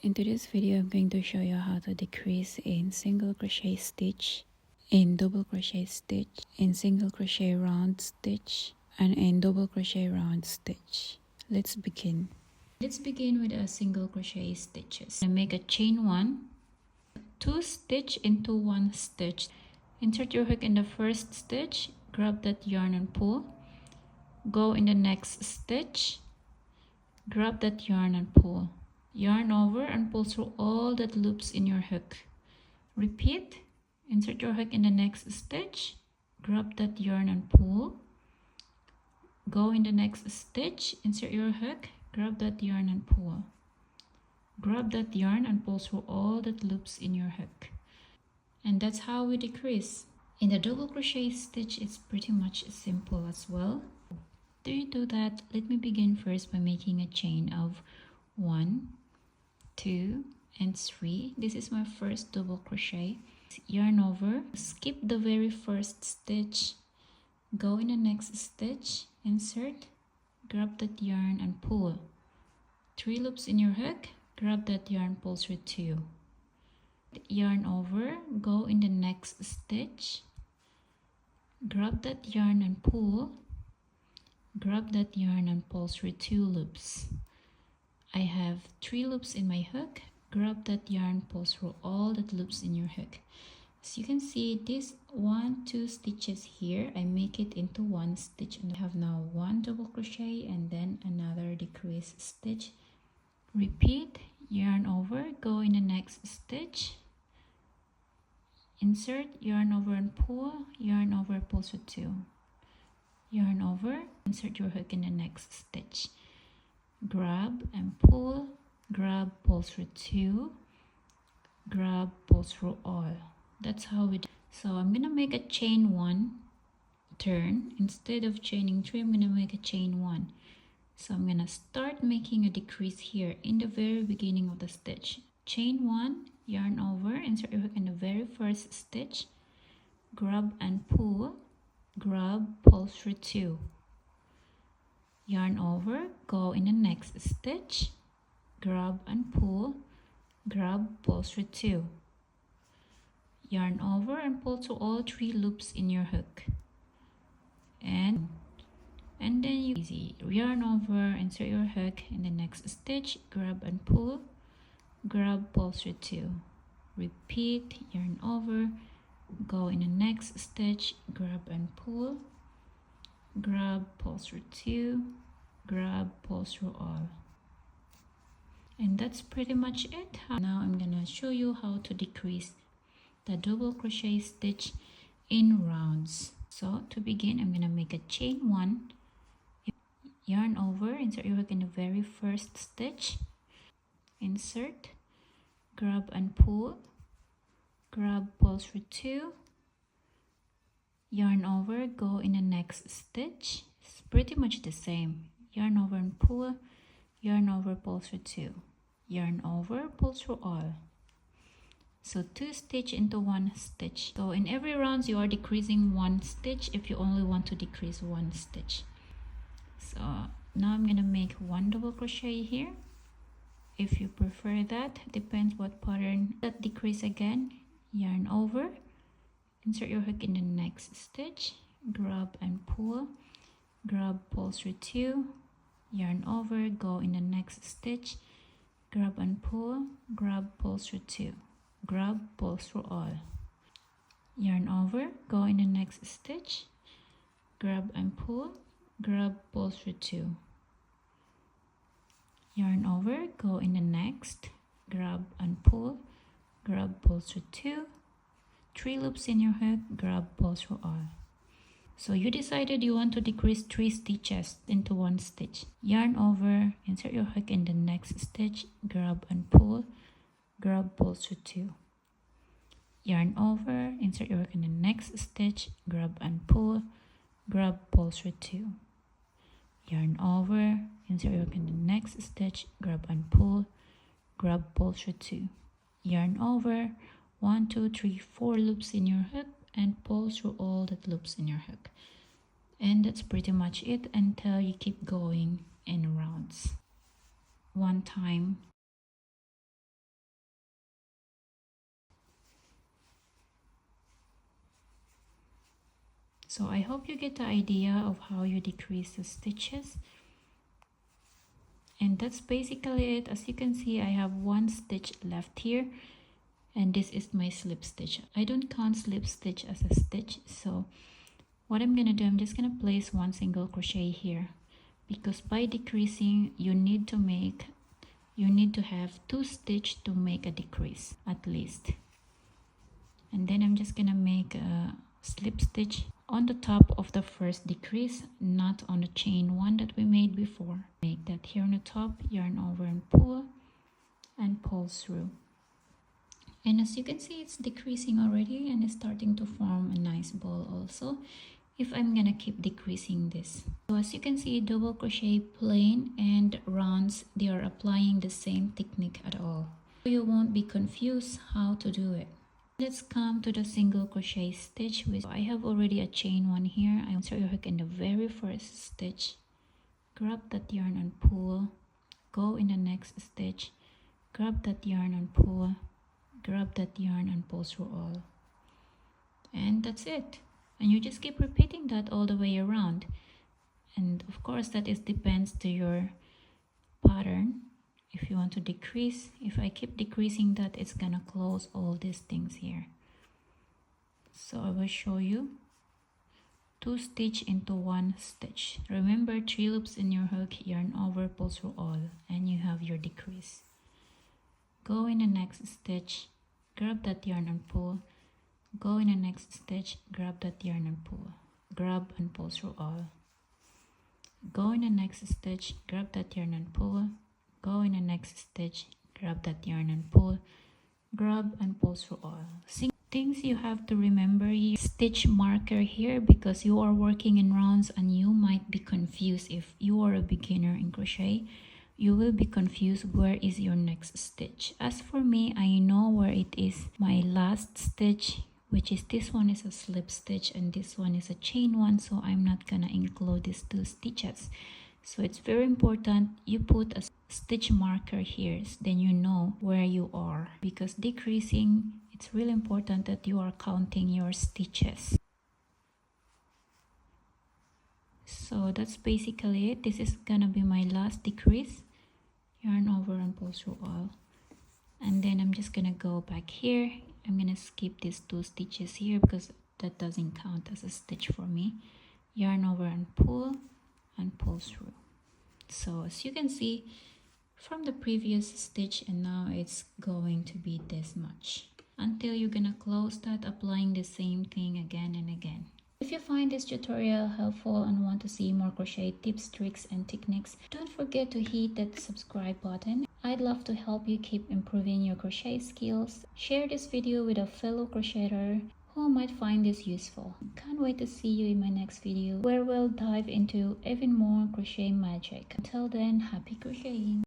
In today's video, I'm going to show you how to decrease in single crochet stitch, in double crochet stitch, in single crochet round stitch, and in double crochet round stitch. Let's begin. Let's begin with a single crochet stitches. I make a chain 1, 2 stitch into 1 stitch. Insert your hook in the first stitch, grab that yarn and pull. Go in the next stitch, grab that yarn and pull. Yarn over and pull through all that loops in your hook. Repeat. Insert your hook in the next stitch, grab that yarn and pull. Go in the next stitch, insert your hook, grab that yarn and pull. Grab that yarn and pull through all that loops in your hook. And that's how we decrease. In the double crochet stitch, it's pretty much simple as well. To do that, let me begin first by making a chain of 1, 2, and 3. This is my first double crochet. Yarn over, skip the very first stitch, go in the next stitch, insert, grab that yarn and pull. 3 loops in your hook, grab that yarn, pull through 2. Yarn over, go in the next stitch, grab that yarn and pull. Grab that yarn and pull through 2 loops. I have 3 loops in my hook. Grab that yarn, pull through all that loops in your hook. As you can see, this 1, 2 stitches here, I make it into 1 stitch, and I have now 1 double crochet and then another decrease stitch. Repeat, yarn over, go in the next stitch, insert, yarn over and pull, yarn over, pull through 2. Yarn over, insert your hook in the next stitch. Grab and pull, grab, pull through 2, grab, pull through all. That's how we do. So I'm gonna make a chain 1 turn. Instead of chaining 3, I'm gonna make a chain 1. So I'm gonna start making a decrease here in the very beginning of the stitch. Chain 1, yarn over, insert your hook in the very first stitch, grab and pull, grab, pull through 2. Yarn over, go in the next stitch, grab and pull, grab, pull through 2. Yarn over and pull to all 3 loops in your hook. And then you easy. Yarn over, insert your hook in the next stitch, grab and pull, grab, pull through 2. Repeat, yarn over, go in the next stitch, grab and pull, grab, pull through 2, grab, pull through all. And that's pretty much it. Now I'm gonna show you how to decrease the double crochet stitch in rounds. So to begin, I'm gonna make a chain 1, yarn over, insert your hook in the very first stitch, insert, grab and pull, grab, pull through 2, yarn over, go in the next stitch. It's pretty much the same. Yarn over and pull, yarn over, pull through 2, yarn over, pull through all. So 2 stitch into 1 stitch. So in every round you are decreasing 1 stitch if you only want to decrease 1 stitch. So now I'm gonna make 1 double crochet here. If you prefer that, depends what pattern. That decrease again, yarn over, insert your hook in the next stitch, grab and pull, grab, pull through 2, yarn over, go in the next stitch, grab and pull, grab, pull through 2, grab, pull through all. Yarn over, go in the next stitch, grab and pull, grab, pull through 2. Yarn over, go in the next, grab and pull, grab, pull through 2, 3 loops in your hook, grab, pull through all. So you decided you want to decrease 3 stitches into 1 stitch. Yarn over, insert your hook in the next stitch, grab and pull, grab, pull through 2. Yarn over, insert your hook in the next stitch, grab and pull, grab, pull through 2. Yarn over, insert your hook in the next stitch, grab and pull, grab, pull through 2. Yarn over, 1, 2, 3, 4 loops in your hook and pull through all that loops in your hook. And that's pretty much it until you keep going in rounds. 1 time So I hope you get the idea of how you decrease the stitches. And that's basically it. As you can see, I have one stitch left here, and this is my slip stitch. I don't count slip stitch as a stitch, so what I'm gonna do, I'm just gonna place one single crochet here, because by decreasing you need to have 2 stitches to make a decrease at least. And then I'm just gonna make a slip stitch on the top of the first decrease, not on the chain one that we made before. Make that here on the top, yarn over and pull through. And as you can see, it's decreasing already and it's starting to form a nice ball also if I'm gonna keep decreasing this. So as you can see, double crochet, plain and rounds, they are applying the same technique at all, so you won't be confused how to do it. Let's come to the single crochet stitch, which I have already a chain one here. I insert your hook in the very first stitch, grab that yarn and pull, go in the next stitch, grab that yarn and pull, grab that yarn and pull through all, and that's it. And you just keep repeating that all the way around. And of course that depends to your pattern. If you want to decrease, if I keep decreasing that, it's gonna close all these things here. So I will show you 2 stitch into 1 stitch. Remember, 3 loops in your hook, yarn over, pull through all, and you have your decrease. Go in the next stitch, grab that yarn and pull, go in the next stitch, grab that yarn and pull, grab and pull through all. Go in the next stitch, grab that yarn and pull, go in the next stitch, grab that yarn and pull, grab and pull through all. Things you have to remember here, stitch marker here, because you are working in rounds and you might be confused. If you are a beginner in crochet, you will be confused where is your next stitch. As for me, I know where it is my last stitch, which is this one is a slip stitch and this one is a chain one, so I'm not gonna include these 2 stitches. So it's very important you put a stitch marker here, then you know where you are, because decreasing, it's really important that you are counting your stitches. So that's basically it. This is gonna be my last decrease, yarn over and pull through all, and then I'm just gonna go back here. I'm gonna skip these 2 stitches here because that doesn't count as a stitch for me. Yarn over and pull through. So as you can see from the previous stitch, and now it's going to be this much until you're gonna close that, applying the same thing again and again. If you find this tutorial helpful and want to see more crochet tips, tricks and techniques, don't forget to hit that subscribe button. I'd love to help you keep improving your crochet skills. Share this video with a fellow crocheter who might find this useful. Can't wait to see you in my next video, where we'll dive into even more crochet magic. Until then, happy crocheting!